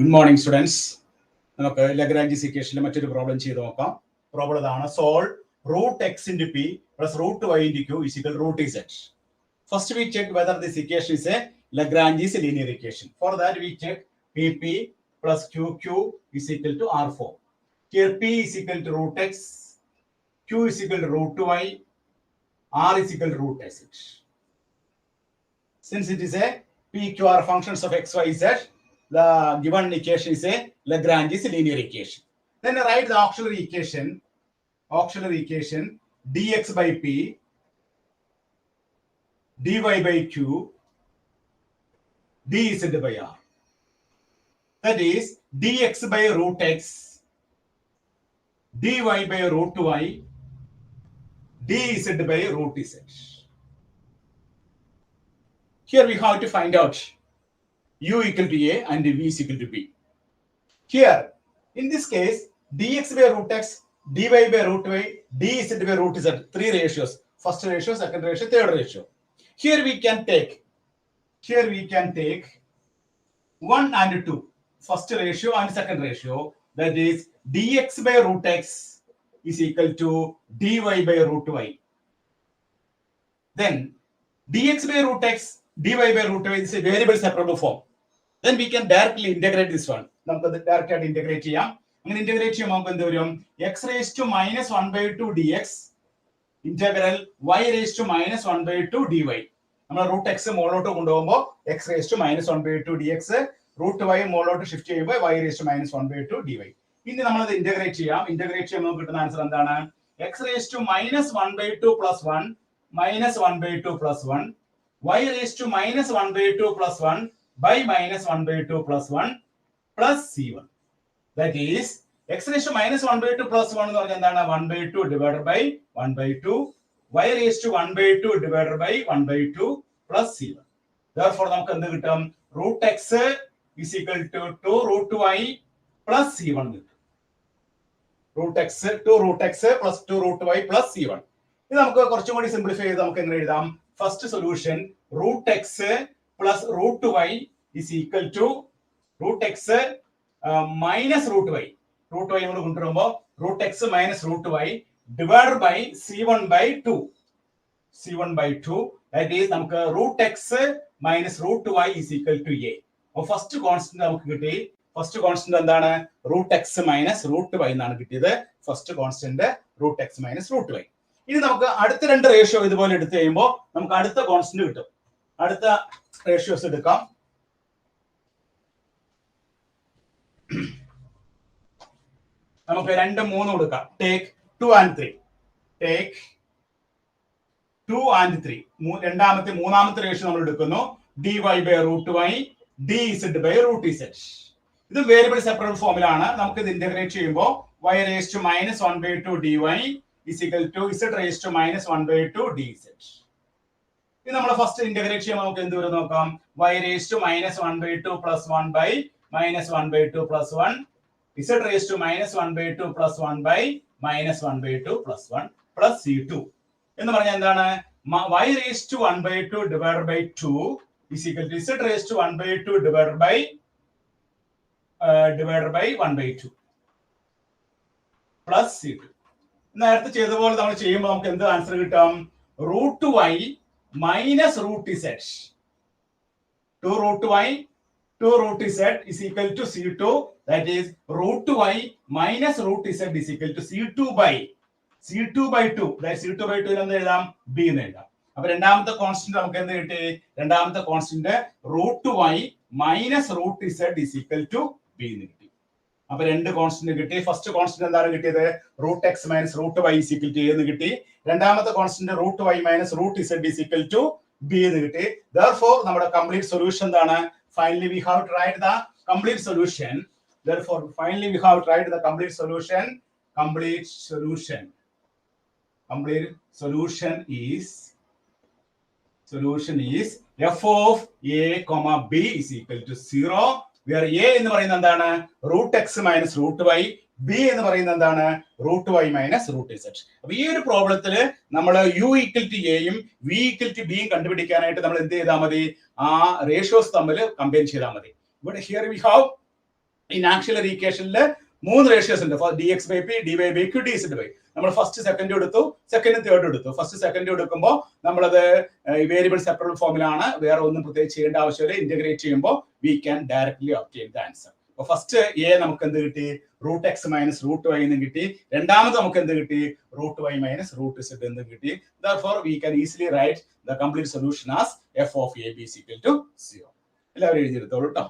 Good morning, students. നമുക്ക് Lagrange's equation മറ്റൊരു problem ചെയ്ത് നോക്കാം. പ്രോബ്ലം ഇതാണ്: solve root x into p plus root y into q is equal to root z. First we check whether this equation is a Lagrange's linear equation. For that we check pp plus qq is equal to r4. Here p is equal to root x, q is equal to root y, r is equal to root z. Since it is a p, q are functions of x, y, z, the given equation is a Lagrange's linear equation. Then write the auxiliary equation dx by p dy by q dz by r. That is dx by root x dy by root y dz by root z. Here we have to find out u equal to a and v is equal to b. Here, in this case, dx by root x, dy by root y, dz by root z, three ratios. First ratio, second ratio, third ratio. Here we can take 1 and 2. First ratio and second ratio. That is dx by root x is equal to dy by root y. Then dx by root x, dy by root y is a variable separable form. Then we can directly integrate this one. നമുക്ക് direct ആയിട്ട് integrate ചെയ്യാം. അങ്ങനെ integrate ചെയ്യുമ്പോൾ നമുക്ക് എന്ത് വരും? x raised to minus 1 by 2 dx integral y raised to minus 1 by 2 dy. നമ്മൾ root x മുകളിലോട്ട് കൊണ്ടുപോകുമ്പോൾ x raised to minus 1 by 2 dx, root y മുകളിലോട്ട് ഷിഫ്റ്റ് ചെയ്യുമ്പോൾ y raised to minus 1 by 2 dy. ഇനി നമ്മൾ അത് ഇന്റഗ്രേറ്റ് ചെയ്യാം. Integrate ചെയ്യുമ്പോൾ കിട്ടുന്ന ആൻസർ എന്താണ്? x raised to minus 1 by 2 plus 1 minus 1 by 2 plus 1, y raised to minus 1 by 2 plus 1 by minus 1 by 2 plus 1 plus c1. That is x raised to minus 1 by 2 plus 1 എന്ന് പറഞ്ഞാൽ എന്താണ്? 1 by 2 divided by 1 by 2, y raised to 1 by 2 divided by 1 by 2 plus c1. Therefore നമുക്ക് എന്ത് കിട്ടും? root x is equal to 2 root y plus c1 കിട്ടും. root x 2 root x plus 2 root y plus c1. ഇത് നമുക്ക് കുറച്ചും കൂടി simplify ചെയ്ത് നമുക്ക് എങ്ങനെ എഴുതാം? First solution root x plus root y is equal to root x minus root y. root y നമ്മൾ കൊണ്ടുവരുമ്പോൾ root x minus root y divided by c1 by 2. c1 by 2, that is നമുക്ക് root x minus root y is equal to a. അപ്പോൾ first constant നമുക്ക് കിട്ടി. First constant എന്താണ്? root x minus root y എന്നാണ് കിട്ടിയത്. First constant root x minus root y. ഇനി നമുക്ക് അടുത്ത രണ്ട് റേഷ്യോ ഇതുപോലെ എടുത്തു കഴിയുമ്പോൾ നമുക്ക് അടുത്ത കോൺസ്റ്റന്റ് കിട്ടും. അടുത്ത റേഷ്യോസ് എടുക്കാം. നമുക്ക് 2, 3 കൊടുക്കാം. Take 2 and 3. Take 2 and 3. മൂന്നാമത്തെ റേഷ്യോ നമ്മൾ എടുക്കുന്നു. dy by root y dz by root z. ഇത് വേരിയബിൾ സെപ്പറബിൾ ഫോമിലാണ്. നമുക്ക് ഇത് ഇന്റഗ്രേറ്റ് ചെയ്യുമ്പോൾ y raised to minus 1 by 2 dy is equal to z raised to minus 1 by 2 dz. ഇത് നമ്മൾ ഫസ്റ്റ് ഇന്റഗ്രേറ്റ് ചെയ്യുമ്പോൾ നമുക്ക് എന്ത് വരും നോക്കാം? y raised to minus 1 by 2 plus 1 by minus 1 by 2 plus 1, z raised to minus 1 by 2 plus 1 by minus 1 by 2 plus 1 plus c2 എന്ന് പറഞ്ഞാൽ എന്താണ്? y raised to 1 by 2 divided by 2 is equal to z raised to 1 by 2 divided by 1 by 2 plus c2. നേരത്തെ ചെയ്ത പോലെ നമ്മൾ ചെയ്യുമ്പോൾ നമുക്ക് എന്ത് ആൻസർ കിട്ടും? root y minus root z. 2 root y 2 root z is equal to c2. That is root y minus root z is equal to c2 by 2. That is c2 by 2 എന്ന് എഴുതാം, b എന്ന് എഴുതാം. അപ്പൊ രണ്ടാമത്തെ constant നമുക്ക് എന്ത് കിട്ടി? രണ്ടാമത്തെ constant root y minus root z is equal to b എന്ന് കിട്ടി. അപ്പൊ രണ്ട് കോൺസ്റ്റന്റ് കിട്ടി. ഫസ്റ്റ് കോൺസ്റ്റന്റ് എന്താണ് കിട്ടിയത്? root x minus root y is equal to a എന്ന് കിട്ടി. രണ്ടാമത്തെ constant root y minus root z is equal to b എന്ന് കിട്ടി. Therefore നമ്മുടെ കംപ്ലീറ്റ് സൊല്യൂഷൻ എന്താണ്? Finally we have to write the complete solution. Therefore finally we have to write the complete solution. Complete solution is f of a comma b is equal to 0. Where a എന്ന് പറയുന്നത് എന്താണ്? root x minus root y, b എന്ന് പറയുന്നത് എന്താണ്? root y minus root z. അപ്പോൾ ഈ ഒരു പ്രോബ്ലത്തിൽ നമ്മൾ u equal to a യും v equal to b യും കണ്ടുപിടിക്കാനായിട്ട് നമ്മൾ എന്ത് ചെയ്താൽ മതി? ആ റേഷ്യോസ് തമ്മിൽ കമ്പൈൻ ചെയ്താൽ മതി. But here we have In actual equation, മൂന്ന് റേഷ്യോസ് ഉണ്ട്. dx by p, dy by q, dz by. നമ്മൾ ഫസ്റ്റ് സെക്കൻഡ് എടുത്തു, സെക്കൻഡ് തേർഡ് എടുത്തു. ഫസ്റ്റ് സെക്കൻഡ് എടുക്കുമ്പോൾ നമ്മളത് വേരിയബിൾ സെപ്പറബിൾ ഫോമിലാണ്, വേറെ ഒന്നും പ്രത്യേകിച്ച് ചെയ്യേണ്ട ആവശ്യമില്ല. ഇന്റഗ്രേറ്റ് ചെയ്യുമ്പോൾ we can directly obtain the answer. അപ്പൊ ഫസ്റ്റ് എ നമുക്ക് എന്ത് കിട്ടി? √x മൈനസ് √y എന്ന് കിട്ടി. രണ്ടാമത് നമുക്ക് എന്ത് കിട്ടി? √y മൈനസ് √z എന്ന് കിട്ടി. Therefore we can easily write the complete solution as f of a b is equal to 0. എല്ലാവരും എഴുതിയെടുത്തോളൂ കേട്ടോ.